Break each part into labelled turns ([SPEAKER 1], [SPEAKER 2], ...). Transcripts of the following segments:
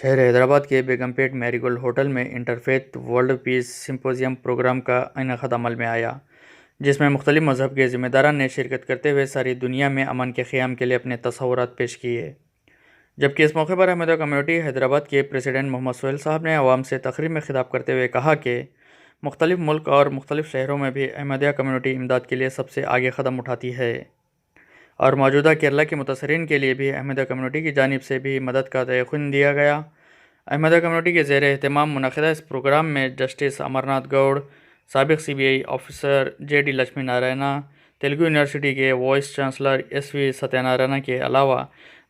[SPEAKER 1] शहर हैदराबाद के Begumpet marigold hotel में interfaith world peace symposium program का इनेकाद अमल में आया, जिसमें मुख्तलिफ मजहब के ज़िम्मेदारान ने शिरकत करते हुए सारी दुनिया में अमन के क़याम के लिए अपने तसव्वुरात पेश किए। जबकि इस मौके पर अहमदिया कम्युनिटी हैदराबाद के प्रेसिडेंट मोहम्मद सोहेल साहब ने अवाम से तकरीब में खिताब करते हुए कहा कि मुख्तलिफ मुल्क और मुख्तलिफ शहरों में भी अहमदिया कम्युनिटी इमदाद के लिए सबसे आगे कदम उठाती है और मौजूदा केरला के मुतासरीन के लिए भी अहमदिया कम्युनिटी की जानिब से भी मदद का तयक़ुन दिया गया। अहमदिया कम्युनिटी के ज़ेर एहतमाम मुनक़िदा इस प्रोग्राम में जस्टिस अमरनाथ गौड़, साबिक़ CBI officer JD Lakshmi Narayana, Telugu university के वाइस चांसलर SV सत्यनारायण के अलावा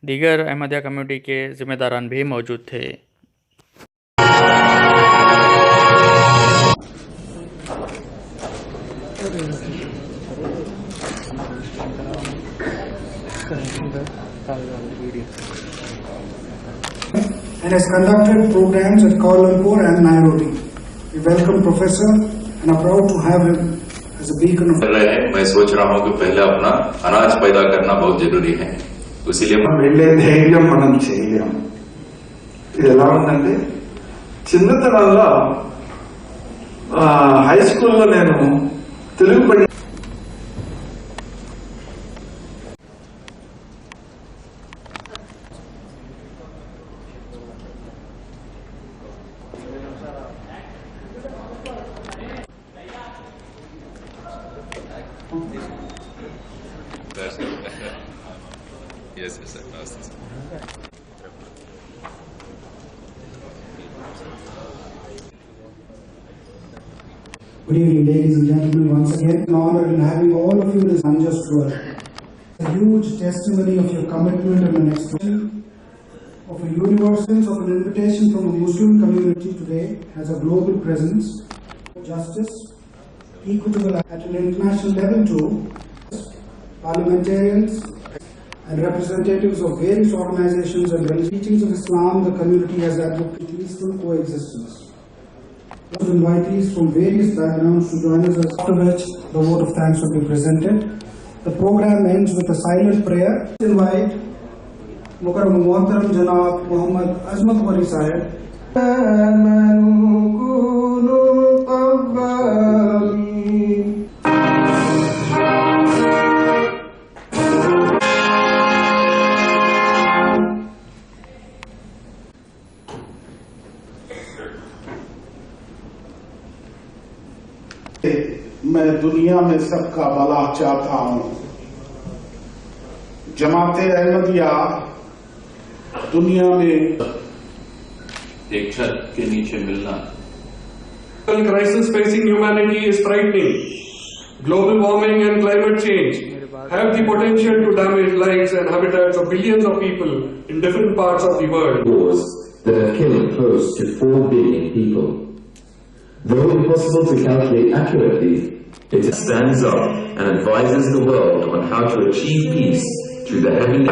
[SPEAKER 1] दीगर अहमदिया कम्युनिटी के ज़िम्मेदारान भी मौजूद थे।
[SPEAKER 2] And has conducted programs at Kuala Lumpur and Nairobi. We welcome Professor and are proud to have him as a beacon of.
[SPEAKER 3] मैं सोच रहा हूँ कि पहले अपना अनाज पैदा करना बहुत जरूरी है, इसीलिए
[SPEAKER 4] వెళ్ళే ధైర్యం మనం చేయలేం. ఇది ఎలా ఉందంటే చిన్నతనంలో హై స్కూల్లో నేను తెలుగు పడి
[SPEAKER 3] Yes, sir.
[SPEAKER 2] Good evening, ladies and gentlemen. Once again, an honor in having all of you in this unjust world. A huge testimony of your commitment and an expression of a universal of an invitation from a Muslim community today has a global presence, justice, equitable at an international level too. Parliamentarians and representatives of various organizations and teachings of Islam, the community has advocated peaceful coexistence. Those invitees from various backgrounds to join us, after which the vote of thanks will be presented. The program ends with a silent prayer. Invite Mukarram Muhtaram Janab Muhammad Azmat Wali Sahib.
[SPEAKER 4] मैं दुनिया में सबका भला चाहता हूं. जमाते अहमदिया दुनिया में
[SPEAKER 3] एक छत के नीचे मिलना.
[SPEAKER 5] The crisis facing humanity is frightening. Global warming and climate change have the potential to damage lives and habitats of billions of people in different parts of the world.
[SPEAKER 6] Wars that have killed close to 4 billion people. Though impossible to calculate accurately, it stands up and advises the world on how to achieve peace through the heavenly.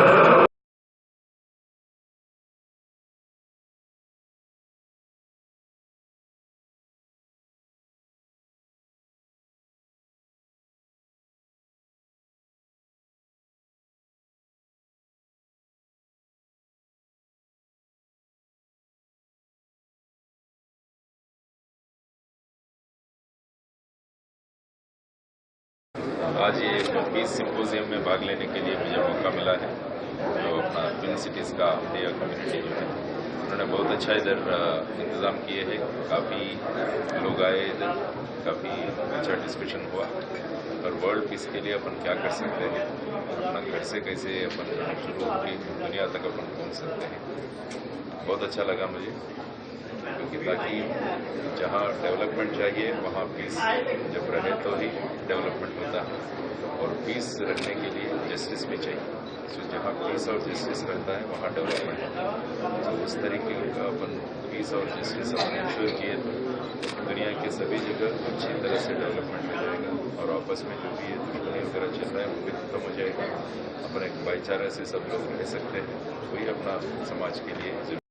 [SPEAKER 3] आज ये piece symposium में भाग लेने के लिए मुझे मौका मिला है, जो अपना ट्विन सिटीज़ का अहमदिया कम्युनिटी जो है उन्होंने बहुत अच्छा इधर इंतज़ाम किए हैं. काफ़ी लोग आए इधर, काफ़ी अच्छा डिस्कशन हुआ और वर्ल्ड पीस के लिए अपन क्या कर सकते हैं, अपना घर से कैसे अपन शुरू होकर दुनिया तक अपन पहुँच सकते हैं. बहुत अच्छा लगा मुझे, क्योंकि ताकि जहाँ डेवलपमेंट चाहिए वहाँ पीस जब रहे तो ही डेवलपमेंट होता है, और पीस रखने के लिए जस्टिस भी चाहिए. तो जहाँ पीस और जस्टिस रहता है वहाँ डेवलपमेंट होता है. तो उस तरीके का अपन पीस और जस्टिस अपन इंश्योर किए तो दुनिया के सभी जगह अच्छी तरह से डेवलपमेंट हो जाएगा, और आपस में जो भी दुश्मनी वगैरह चल रहा है वो भी खत्म हो जाएगा. अपन एक भाईचारा से सब लोग रह सकते हैं, वही अपना समाज के लिए